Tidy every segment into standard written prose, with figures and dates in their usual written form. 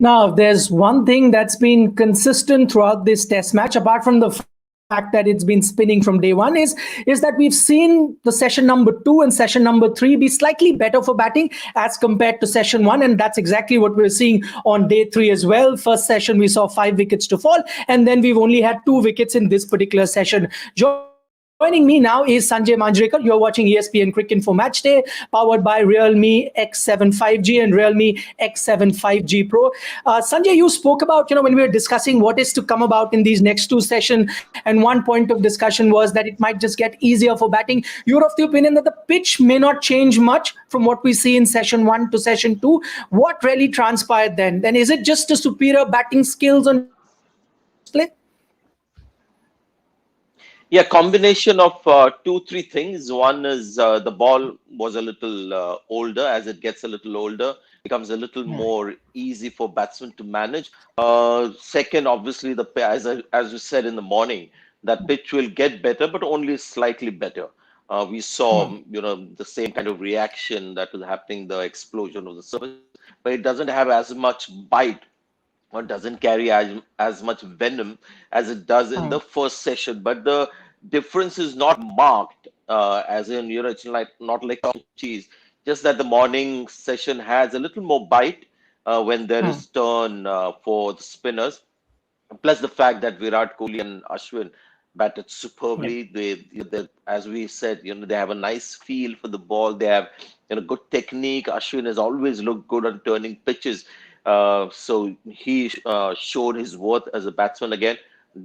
Now, there's one thing that's been consistent throughout this test match, apart from the fact that it's been spinning from day one, is that we've seen the session number 2 and session number 3 be slightly better for batting as compared to session 1, and that's exactly what we're seeing on day 3 as well. First session we saw 5 wickets to fall, and then we've only had 2 wickets in this particular session. Joining me now is Sanjay Manjrekar. You're watching ESPN Cricket for Match Day, powered by Realme X7 5G and Realme X7 5G Pro. Sanjay, you spoke about, when we were discussing what is to come about in these next 2 sessions, and one point of discussion was that it might just get easier for batting. You're of the opinion that the pitch may not change much from what we see in session 1 to session 2. What really transpired then? Then is it just a superior batting skills on display? Yeah, combination of 2, 3 things. One is the ball was a little older. As it gets a little older, becomes a little more easy for batsmen to manage. Second, obviously, as we said in the morning, that pitch will get better, but only slightly better. We saw, the same kind of reaction that was happening, the explosion of the surface, but it doesn't have as much bite or doesn't carry as much venom as it does in the first session. But the difference is not marked, as in, it's like not like cheese. Just that the morning session has a little more bite when there is turn for the spinners. Plus the fact that Virat Kohli and Ashwin batted superbly. They, as we said, they have a nice feel for the ball. They have good technique. Ashwin has always looked good on turning pitches. So he showed his worth as a batsman again.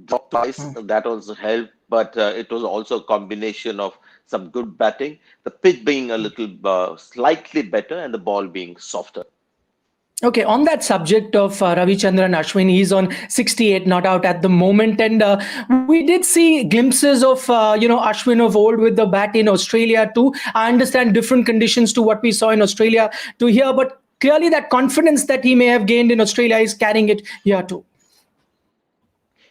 Dropped twice, that also helped, but it was also a combination of some good batting, the pitch being a little slightly better, and the ball being softer. Okay, on that subject of Ravichandran Ashwin, he's on 68 not out at the moment, and we did see glimpses of Ashwin of old with the bat in Australia too. I understand different conditions to what we saw in Australia to here, but clearly that confidence that he may have gained in Australia is carrying it here too.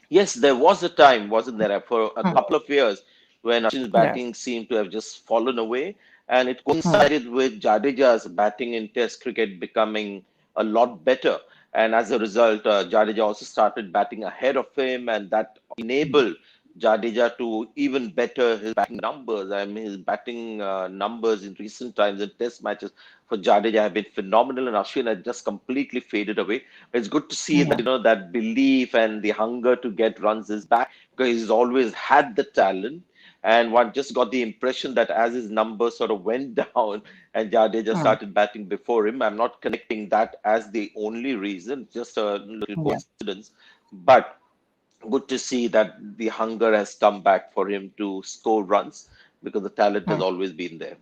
Yes, there was a time, wasn't there, for a couple of years when Ashwin's batting seemed to have just fallen away, and it coincided with Jadeja's batting in Test cricket becoming a lot better. And as a result, Jadeja also started batting ahead of him, and that enabled Jadeja to even better his batting numbers. I mean, his batting numbers in recent times in Test matches for Jadeja have been phenomenal, and Ashwin had just completely faded away. It's good to see that that belief and the hunger to get runs is back, because he's always had the talent. And one just got the impression that as his numbers sort of went down and Jadeja started batting before him, I'm not connecting that as the only reason, just a little coincidence. But good to see that the hunger has come back for him to score runs, because the talent has always been there.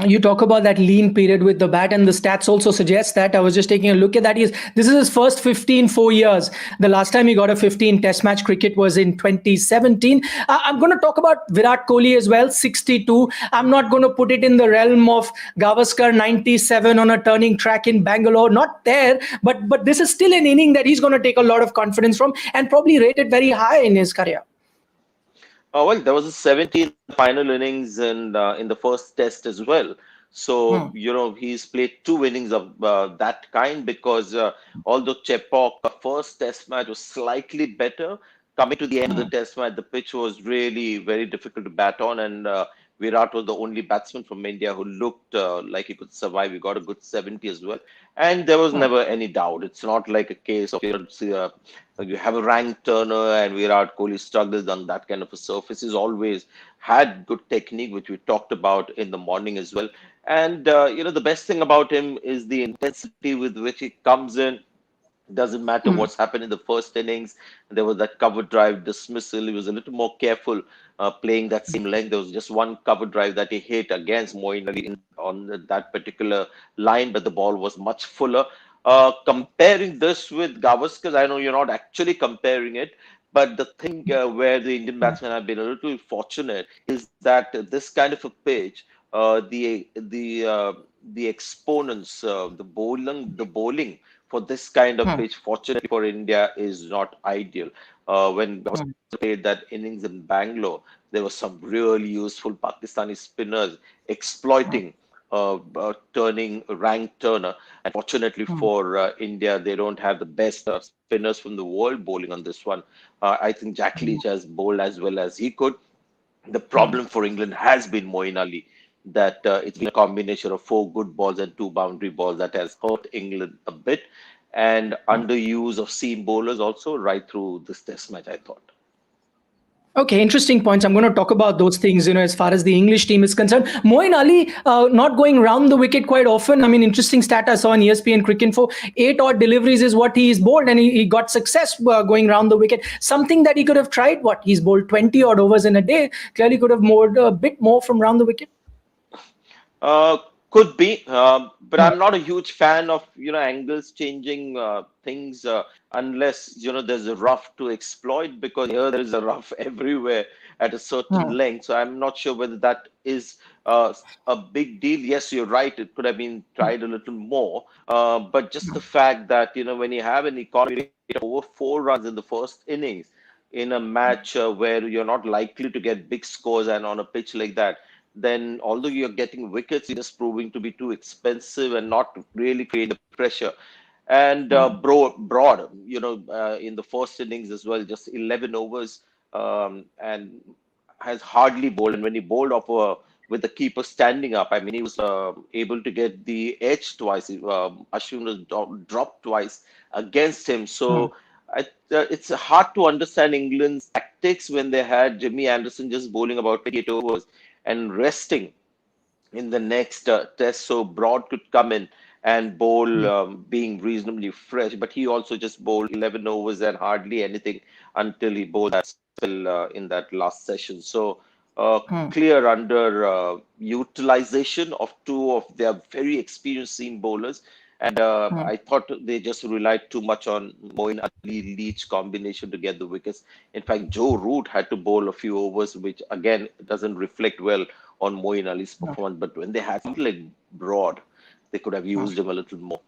You talk about that lean period with the bat, and the stats also suggest that. I was just taking a look at that. This is his first 15 4 years. The last time he got a 15 Test match cricket was in 2017. I'm going to talk about Virat Kohli as well, 62. I'm not going to put it in the realm of Gavaskar 97 on a turning track in Bangalore. Not there, but this is still an inning that he's going to take a lot of confidence from and probably rate it very high in his career. Well, there was a 17th final innings in the first test as well. So, he's played 2 innings of that kind, because although Chepauk first test match was slightly better, coming to the end of the test match, the pitch was really very difficult to bat on, and Virat was the only batsman from India who looked like he could survive. He got a good 70 as well. And there was never any doubt. It's not like a case of, you have a ranked turner and Virat Kohli struggles on that kind of a surface. He's always had good technique, which we talked about in the morning as well. And, the best thing about him is the intensity with which he comes in. Doesn't matter what's happened in the first innings. There was that cover drive dismissal. He was a little more careful playing that same length. There was just one cover drive that he hit against Moeen Ali on that particular line, but the ball was much fuller. Comparing this with Gavaskar, I know you're not actually comparing it, but the thing where the Indian batsmen have been a little fortunate is that this kind of a pitch, the exponents, the bowling for this kind of pitch, fortunately for India, is not ideal. When we played that innings in Bangalore, there were some really useful Pakistani spinners exploiting turning rank turner. Unfortunately for India, they don't have the best spinners from the world bowling on this one. I think Jack Leach has bowled as well as he could. The problem for England has been Moeen Ali, that it's been a combination of four good balls and two boundary balls that has hurt England a bit, and underuse of seam bowlers also right through this test match, I thought. Okay, interesting points. I'm going to talk about those things, as far as the English team is concerned. Moeen Ali not going round the wicket quite often. I mean, interesting stat I saw on ESPN Cricket for 8 odd deliveries is what he's bowled, and he got success going round the wicket. Something that he could have tried. What he's bowled 20 odd overs in a day. Clearly, could have bowled a bit more from round the wicket. Uh, could be, but I'm not a huge fan of angles changing things unless there's a rough to exploit, because here there is a rough everywhere at a certain length. So I'm not sure whether that is a big deal. Yes, you're right. It could have been tried a little more, but just the fact that when you have an economy rate of over 4 runs in the first innings in a match where you're not likely to get big scores, and on a pitch like that, then although you're getting wickets, it's just proving to be too expensive and not really create the pressure. And Broad, in the first innings as well, just 11 overs, and has hardly bowled. And when he bowled off with the keeper standing up, I mean, he was able to get the edge twice. Ashwin was dropped twice against him. So it's hard to understand England's tactics when they had Jimmy Anderson just bowling about 28 overs and resting in the next test, so Broad could come in and bowl, being reasonably fresh. But he also just bowled 11 overs and hardly anything until he bowled that spell in that last session. So clear under utilization of two of their very experienced seam bowlers. And I thought they just relied too much on Moeen Ali Leach combination to get the wickets. In fact, Joe Root had to bowl a few overs, which again doesn't reflect well on Moeen Ali's performance. But when they had something like Broad, they could have used him a little more.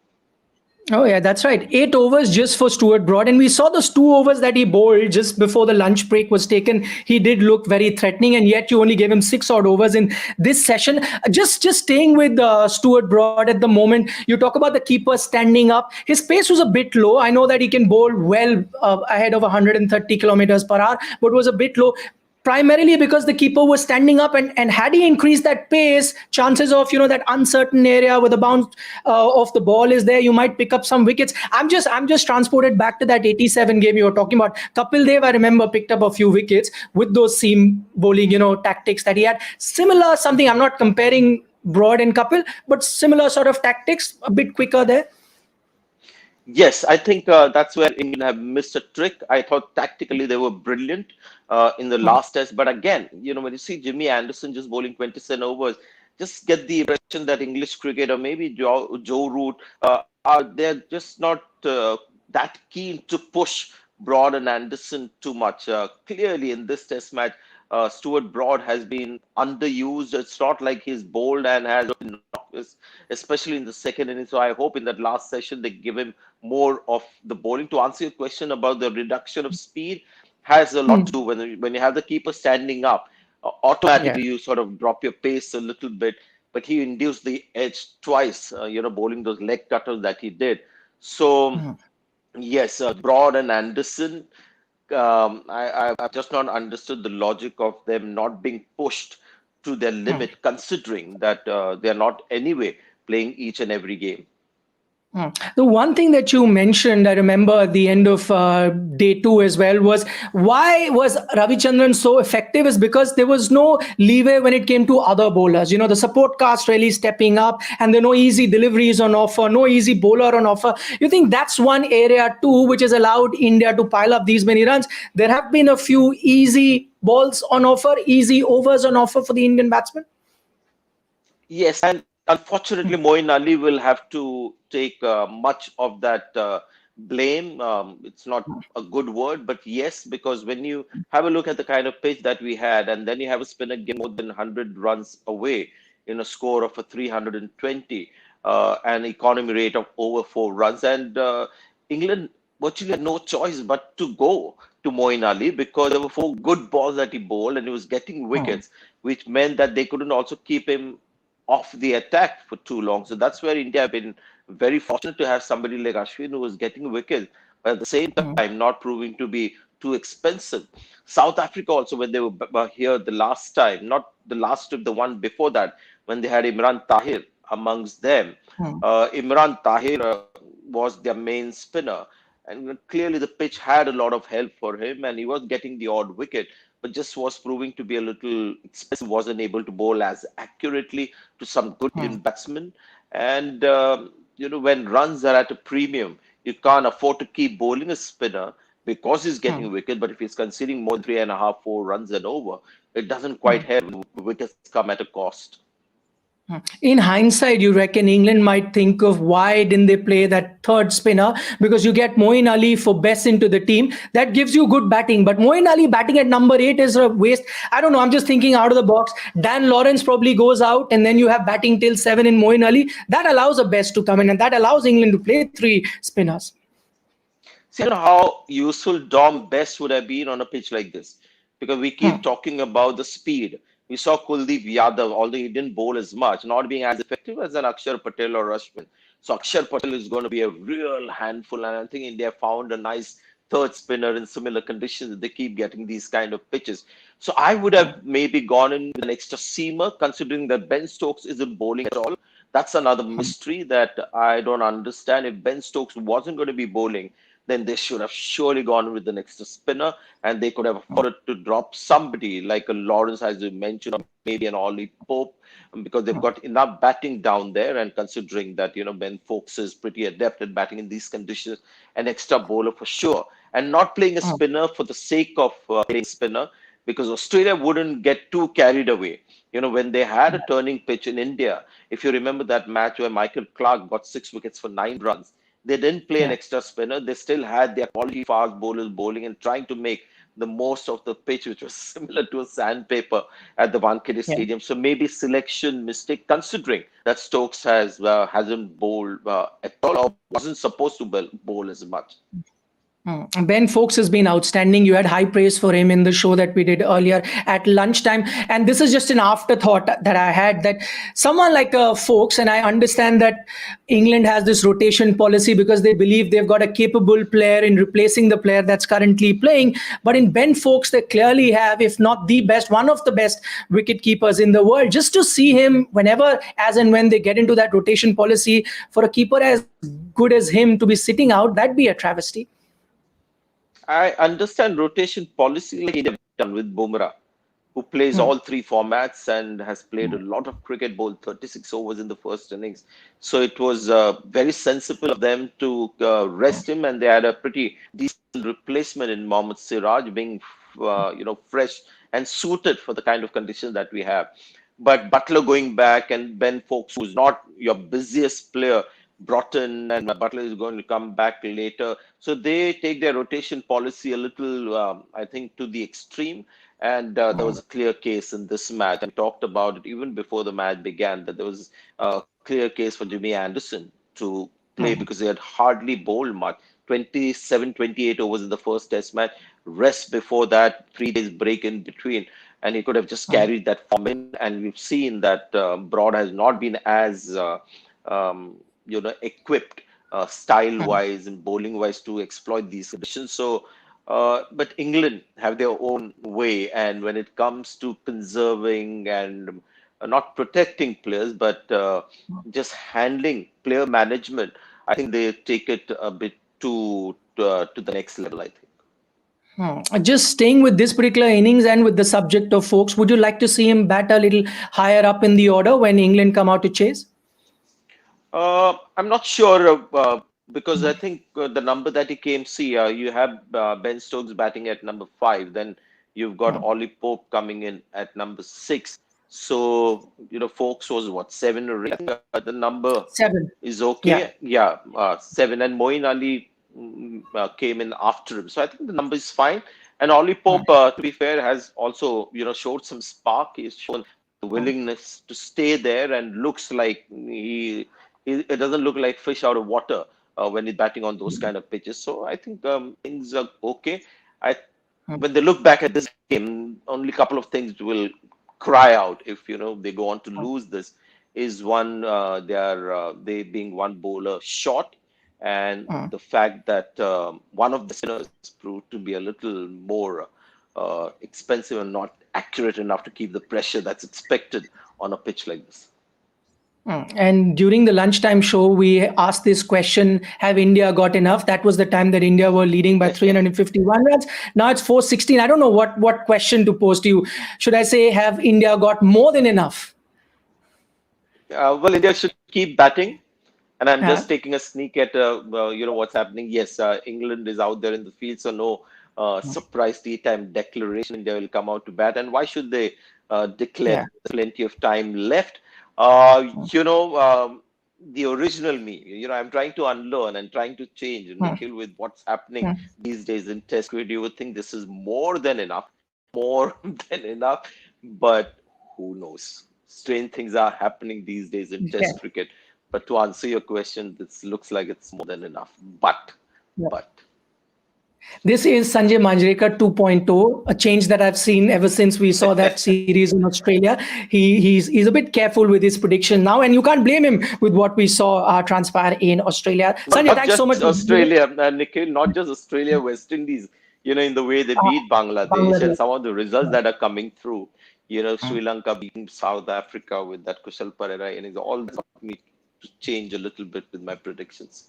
Oh, yeah, that's right. 8 overs just for Stuart Broad. And we saw those 2 overs that he bowled just before the lunch break was taken. He did look very threatening, and yet you only gave him 6 odd overs in this session. Just staying with Stuart Broad at the moment, you talk about the keeper standing up. His pace was a bit low. I know that he can bowl well ahead of 130 kilometers per hour, but was a bit low, primarily because the keeper was standing up, and had he increased that pace, chances of that uncertain area where the bounce of the ball is there, you might pick up some wickets. I'm just transported back to that 87 game you were talking about. Kapil Dev, I remember, picked up a few wickets with those seam bowling tactics that he had. Similar something, I'm not comparing Broad and Kapil, but similar sort of tactics, a bit quicker there. Yes, I think that's where England have missed a trick. I thought tactically they were brilliant in the last test. But again, when you see Jimmy Anderson just bowling 27 overs, just get the impression that English cricket, or maybe Joe Root, they're just not that keen to push Broad and Anderson too much. Clearly, in this test match, Stuart Broad has been underused. It's not like he's bowled and has been knocked, especially in the second inning. So I hope in that last session they give him more of the bowling. To answer your question about the reduction of speed, has a lot to do when you have the keeper standing up. Automatically you sort of drop your pace a little bit. But he induced the edge twice, bowling those leg cutters that he did. So yes, Broad and Anderson. I've just not understood the logic of them not being pushed to their limit, considering that they're not anyway playing each and every game. The one thing that you mentioned, I remember at the end of day 2 as well, was why was Ravichandran so effective is because there was no leeway when it came to other bowlers. The support cast really stepping up, and there are no easy deliveries on offer, no easy bowler on offer. You think that's one area too which has allowed India to pile up these many runs? There have been a few easy balls on offer, easy overs on offer for the Indian batsmen. Yes, and unfortunately, Moeen Ali will have to take much of that blame. It's not a good word, but yes, because when you have a look at the kind of pitch that we had, and then you have a spinner getting more than 100 runs away in a score of a 320, an economy rate of over 4 runs, and England virtually had no choice but to go to Moeen Ali, because there were 4 good balls that he bowled and he was getting wickets, which meant that they couldn't also keep him off the attack for too long. So that's where India have been very fortunate to have somebody like Ashwin who was getting wickets, but at the same time not proving to be too expensive. South Africa also, when they were here the last time, not the last trip, the one before that, when they had Imran Tahir amongst them. Imran Tahir was their main spinner. And clearly the pitch had a lot of help for him and he was getting the odd wicket, but just was proving to be a little expensive, wasn't able to bowl as accurately to some good Indian batsmen. And, when runs are at a premium, you can't afford to keep bowling a spinner because he's getting a wicket. But if he's conceding more than 3.5, 4 runs and over, it doesn't quite help when wickets come at a cost. In hindsight, you reckon England might think of why didn't they play that third spinner? Because you get Moeen Ali for best into the team. That gives you good batting. But Moeen Ali batting at number 8 is a waste. I don't know. I'm just thinking out of the box. Dan Lawrence probably goes out and then you have batting till 7 in Moeen Ali. That allows a best to come in and that allows England to play 3 spinners. See, how useful Dom Best would have been on a pitch like this, because we keep talking about the speed. We saw Kuldeep Yadav, although he didn't bowl as much, not being as effective as an Akshar Patel or Ashwin. So Akshar Patel is going to be a real handful, and I think India found a nice third spinner in similar conditions. They keep getting these kind of pitches. So I would have maybe gone in with an extra seamer, considering that Ben Stokes isn't bowling at all. That's another mystery that I don't understand. If Ben Stokes wasn't going to be bowling, then they should have surely gone with an extra spinner and they could have afforded to drop somebody like a Lawrence, as you mentioned, or maybe an Ollie Pope, because they've got enough batting down there. And considering that, Ben Foakes is pretty adept at batting in these conditions, an extra bowler for sure. And not playing a spinner for the sake of playing spinner, because Australia wouldn't get too carried away. When they had a turning pitch in India, if you remember that match where Michael Clarke got 6 wickets for 9 runs, they didn't play an extra spinner. They still had their quality fast bowlers bowling and trying to make the most of the pitch, which was similar to a sandpaper at the Wankhede Stadium. So maybe selection mistake, considering that Stokes hasn't bowled at all, or wasn't supposed to bowl as much. Ben Foakes has been outstanding. You had high praise for him in the show that we did earlier at lunchtime. And this is just an afterthought that I had, that someone like Foakes, and I understand that England has this rotation policy because they believe they've got a capable player in replacing the player that's currently playing. But in Ben Foakes, they clearly have, if not the best, one of the best wicket keepers in the world. Just to see him whenever, as and when they get into that rotation policy, for a keeper as good as him to be sitting out, that'd be a travesty. I understand rotation policy like India have done with Bumrah, who plays all 3 formats and has played a lot of cricket, bowled 36 overs in the first innings. So it was very sensible of them to rest him, and they had a pretty decent replacement in Mohammad Siraj, being fresh and suited for the kind of conditions that we have. But Butler going back and Ben Foakes, who's not your busiest player, brought in, and Butler is going to come back later. So they take their rotation policy a little, I think, to the extreme. And there was a clear case in this match. I talked about it even before the match began, that there was a clear case for Jimmy Anderson to play because they had hardly bowled much. 27, 28 overs in the first test match, rest before that, 3 days break in between. And he could have just carried that form in. And we've seen that Broad has not been as equipped style-wise and bowling-wise to exploit these conditions. So, but England have their own way, and when it comes to conserving and not protecting players, but just handling player management, I think they take it a bit to the next level, I think. Just staying with this particular innings and with the subject of Foakes, would you like to see him bat a little higher up in the order when England come out to chase? I'm not sure because I think the number that he came, you have Ben Stokes batting at number 5, then you've got Ollie Pope coming in at number 6. So, Foakes was what, 7 or 8? The number 7 is okay. Yeah, 7. And Moeen Ali came in after him. So I think the number is fine. And Ollie Pope, to be fair, has also, showed some spark. He's shown the willingness to stay there and looks like it doesn't look like fish out of water when he's batting on those kind of pitches. So I think things are okay. When they look back at this game, only a couple of things will cry out if they go on to lose this. is one, they being one bowler short, and the fact that one of the spinners proved to be a little more expensive and not accurate enough to keep the pressure that's expected on a pitch like this. And during the lunchtime show, we asked this question, have India got enough? That was the time that India were leading by 351 runs. Now it's 416. I don't know what question to pose to you. Should I say, have India got more than enough? Well, India should keep batting. And I'm Yeah. just taking a sneak at what's happening. Yes, England is out there in the field, so no surprise tea time declaration. India will come out to bat, and why should they declare? Yeah. There's plenty of time left. The original me. I'm trying to unlearn and trying to change. And Nikhil, with what's happening these days in Test cricket, you would think this is more than enough, But who knows? Strange things are happening these days in Yeah. Test cricket. But to answer your question, this looks like it's more than enough. But This is Sanjay Manjrekar 2.0, a change that I've seen ever since we saw that series in Australia. He's a bit careful with his prediction now, and you can't blame him with what we saw transpire in Australia. Sanjay, not thanks just so much. Australia, Nikhil, not just Australia, West Indies. In the way they beat Bangladesh and some of the results that are coming through. Sri Lanka beating South Africa with that Kushal Perera innings. All that got me to change a little bit with my predictions.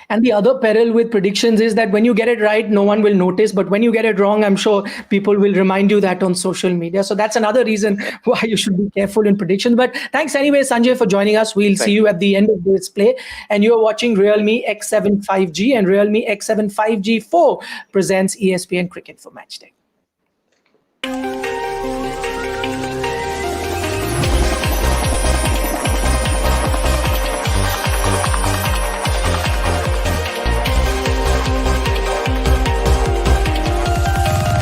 And the other peril with predictions is that when you get it right, no one will notice. But when you get it wrong, I'm sure people will remind you that on social media. So that's another reason why you should be careful in predictions. But thanks anyway, Sanjay, for joining us. We'll see you at the end of this play. And you're watching Realme X7 5G, and Realme X7 5G 4 presents ESPN Cricket for Matchday.